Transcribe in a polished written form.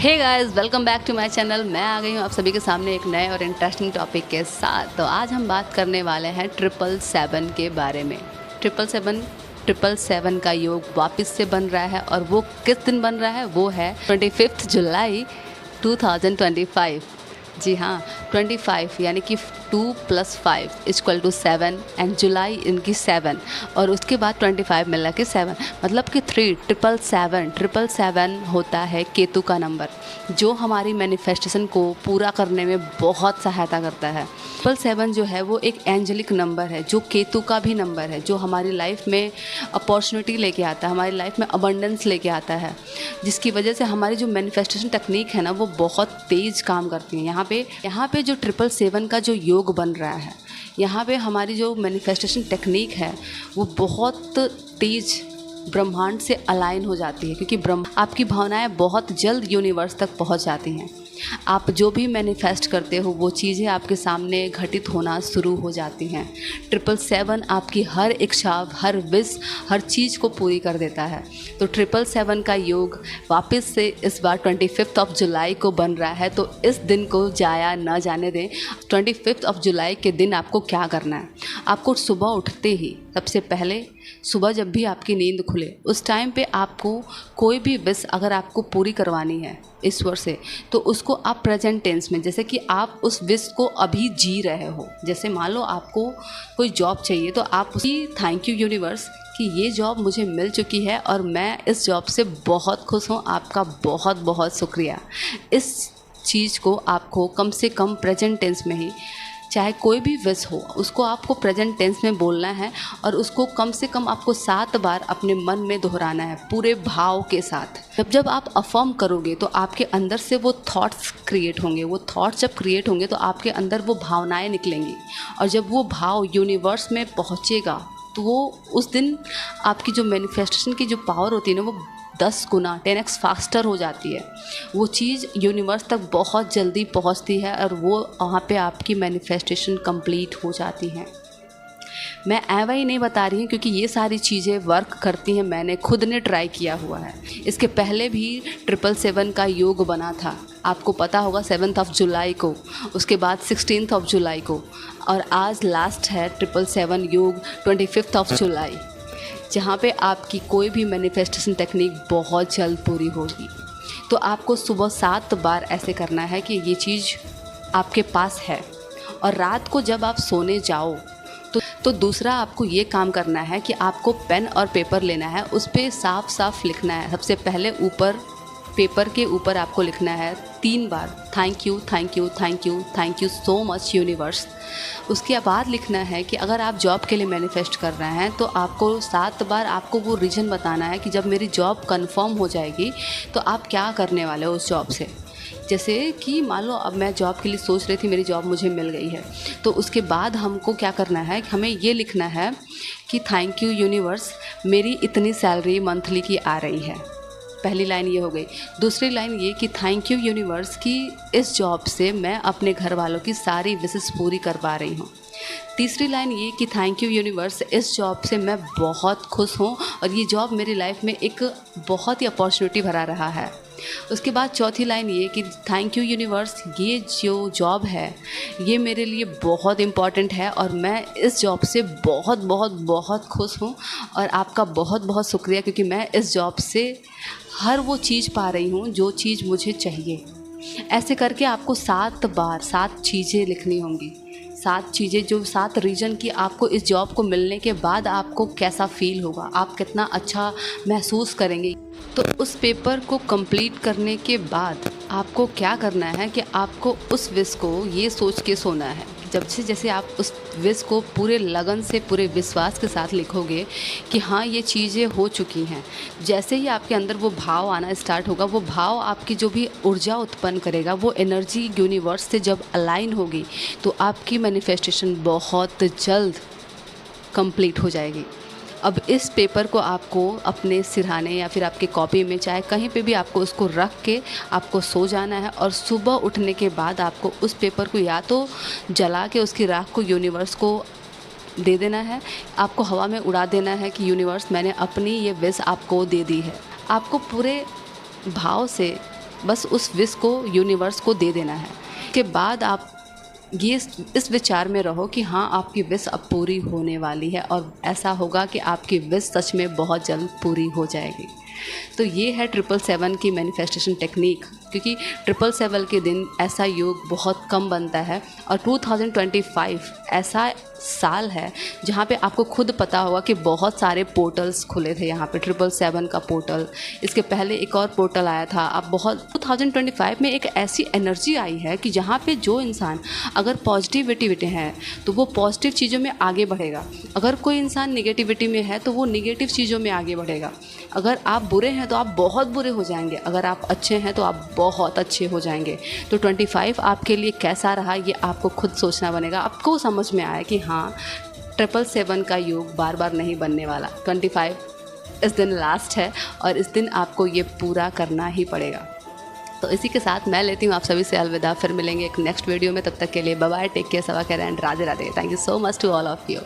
Hey guys, welcome back to my channel. मैं आ गई हूँ आप सभी के सामने एक नए और इंटरेस्टिंग टॉपिक के साथ। तो आज हम बात करने वाले हैं 777 के बारे में। 777 का योग वापस से बन रहा है और वो किस दिन बन रहा है? वो है 25 जुलाई 2025। जी हाँ, 25 यानी कि 2 + 5 = 7 एंड जुलाई इनकी 7 और उसके बाद 25 मिला के 7 मतलब कि 777 होता है केतु का नंबर, जो हमारी मैनिफेस्टेशन को पूरा करने में बहुत सहायता करता है। 777 जो है वो एक एंजेलिक नंबर है, जो केतु का भी नंबर है, जो हमारी लाइफ में अपॉर्चुनिटी लेके आता है, हमारी लाइफ में अबंडेंस लेके आता है, जिसकी वजह से हमारी जो मैनिफेस्टेशन टेक्निक है ना वो बहुत तेज़ काम करती है। यहाँ पे जो 777 का जो योग बन रहा है, यहाँ पे हमारी जो मैनिफेस्टेशन टेक्निक है वो बहुत तेज़ ब्रह्मांड से अलाइन हो जाती है, क्योंकि आपकी भावनाएं बहुत जल्द यूनिवर्स तक पहुँच जाती हैं। आप जो भी मैनिफेस्ट करते हो वो चीज़ें आपके सामने घटित होना शुरू हो जाती हैं। 777 आपकी हर इच्छा, हर विश, हर चीज़ को पूरी कर देता है। तो 777 का योग वापस से इस बार 25 जुलाई को बन रहा है, तो इस दिन को जाया न जाने दें। 25 जुलाई के दिन आपको क्या करना है? आपको सुबह उठते ही सबसे पहले, सुबह जब भी आपकी नींद खुले उस टाइम पे आपको कोई भी विश अगर आपको पूरी करवानी है ईश्वर से, तो उसको आप प्रेजेंट टेंस में, जैसे कि आप उस विश को अभी जी रहे हो। जैसे मान लो आपको कोई जॉब चाहिए, तो आप उसकी थैंक यू यूनिवर्स कि ये जॉब मुझे मिल चुकी है और मैं इस जॉब से बहुत खुश हूँ, आपका बहुत बहुत शुक्रिया। इस चीज़ को आपको कम से कम प्रेजेंट टेंस में ही, चाहे कोई भी विश हो, उसको आपको प्रेजेंट टेंस में बोलना है और उसको कम से कम आपको 7 बार अपने मन में दोहराना है, पूरे भाव के साथ। जब आप अफर्म करोगे तो आपके अंदर से वो थॉट्स क्रिएट होंगे। वो थॉट्स जब क्रिएट होंगे तो आपके अंदर वो भावनाएं निकलेंगी, और जब वो भाव यूनिवर्स में पहुँचेगा तो वो उस दिन आपकी जो मैनिफेस्टेशन की जो पावर होती है ना वो 10 गुना 10x फास्टर हो जाती है। वो चीज़ यूनिवर्स तक बहुत जल्दी पहुंचती है और वो वहाँ पे आपकी मैनिफेस्टेशन कंप्लीट हो जाती हैं। मैं ऐवा ही नहीं बता रही हूँ, क्योंकि ये सारी चीज़ें वर्क करती हैं। मैंने खुद ने ट्राई किया हुआ है। इसके पहले भी 777 का योग बना था, आपको पता होगा, 7 जुलाई को, उसके बाद 16 जुलाई को, और आज लास्ट है 777 योग 25 जुलाई, जहाँ पे आपकी कोई भी मैनिफेस्टेशन टेक्निक बहुत जल्द पूरी होगी। तो आपको सुबह 7 बार ऐसे करना है कि ये चीज़ आपके पास है। और रात को जब आप सोने जाओ तो दूसरा आपको ये काम करना है कि आपको पेन और पेपर लेना है, उस पर साफ साफ लिखना है। सबसे पहले ऊपर, पेपर के ऊपर आपको लिखना है 3 बार, thank you thank you thank you thank you so much universe. उसके बाद लिखना है कि अगर आप जॉब के लिए मैनिफेस्ट कर रहे हैं तो आपको 7 बार आपको वो रीज़न बताना है कि जब मेरी जॉब कंफर्म हो जाएगी तो आप क्या करने वाले हो उस जॉब से। जैसे कि मान लो अब मैं जॉब के लिए सोच रही थी, मेरी जॉब मुझे मिल गई है, तो उसके बाद हमको क्या करना है, हमें ये लिखना है कि थैंक यू यूनिवर्स, मेरी इतनी सैलरी मंथली की आ रही है। पहली लाइन ये हो गई। दूसरी लाइन ये कि थैंक यू यूनिवर्स कि इस जॉब से मैं अपने घर वालों की सारी विशेस पूरी कर पा रही हूँ। तीसरी लाइन ये कि थैंक यू यूनिवर्स, इस जॉब से मैं बहुत खुश हूँ और ये जॉब मेरी लाइफ में एक बहुत ही अपॉर्चुनिटी भरा रहा है। उसके बाद चौथी लाइन ये कि थैंक यू यूनिवर्स, ये जो जॉब है ये मेरे लिए बहुत इम्पॉर्टेंट है और मैं इस जॉब से बहुत बहुत बहुत खुश हूँ और आपका बहुत बहुत शुक्रिया, क्योंकि मैं इस जॉब से हर वो चीज़ पा रही हूँ जो चीज़ मुझे चाहिए। ऐसे करके आपको 7 बार 7 चीज़ें लिखनी होंगी। 7 चीज़ें, जो 7 रीज़न की आपको इस जॉब को मिलने के बाद आपको कैसा फील होगा, आप कितना अच्छा महसूस करेंगे। तो उस पेपर को कंप्लीट करने के बाद आपको क्या करना है कि आपको उस विश को ये सोच के सोना है, जैसे आप उस विश को पूरे लगन से, पूरे विश्वास के साथ लिखोगे कि हाँ ये चीज़ें हो चुकी हैं। जैसे ही आपके अंदर वो भाव आना स्टार्ट होगा, वो भाव आपकी जो भी ऊर्जा उत्पन्न करेगा, वो एनर्जी यूनिवर्स से जब अलाइन होगी तो आपकी मैनिफेस्टेशन बहुत जल्द कंप्लीट हो जाएगी। अब इस पेपर को आपको अपने सिरहाने या फिर आपके कॉपी में, चाहे कहीं पे भी आपको उसको रख के आपको सो जाना है, और सुबह उठने के बाद आपको उस पेपर को या तो जला के उसकी राख को यूनिवर्स को दे देना है, आपको हवा में उड़ा देना है कि यूनिवर्स मैंने अपनी ये विश आपको दे दी है। आपको पूरे भाव से बस उस विश को यूनिवर्स को दे देना है। के बाद आप ये इस विचार में रहो कि हाँ, आपकी विश अब पूरी होने वाली है और ऐसा होगा कि आपकी विश सच में बहुत जल्द पूरी हो जाएगी। तो ये है 777 की मैनिफेस्टेशन टेक्निक, क्योंकि 777 के दिन ऐसा योग बहुत कम बनता है और 2025 ऐसा साल है जहाँ पे आपको खुद पता होगा कि बहुत सारे पोर्टल्स खुले थे यहाँ पे। 777 का पोर्टल, इसके पहले एक और पोर्टल आया था। अब बहुत 2025 में एक ऐसी एनर्जी आई है कि जहाँ पे जो इंसान अगर पॉजिटिविटी है तो वो पॉजिटिव चीज़ों में आगे बढ़ेगा, अगर कोई इंसान निगेटिविटी में है तो वो निगेटिव चीज़ों में आगे बढ़ेगा। अगर आप बुरे हैं तो आप बहुत बुरे हो जाएंगे, अगर आप अच्छे हैं तो आप बहुत अच्छे हो जाएंगे। तो 25 आपके लिए कैसा रहा ये आपको खुद सोचना बनेगा। आपको समझ में आया कि हाँ, 777 का योग बार बार नहीं बनने वाला। 25 इस दिन लास्ट है और इस दिन आपको ये पूरा करना ही पड़ेगा। तो इसी के साथ मैं लेती हूँ आप सभी से अलविदा। फिर मिलेंगे एक नेक्स्ट वीडियो में, तब तक के लिए बाय बाय, टेक केयर, सवा care and Radhe Radhe. Thank you so much to all of you.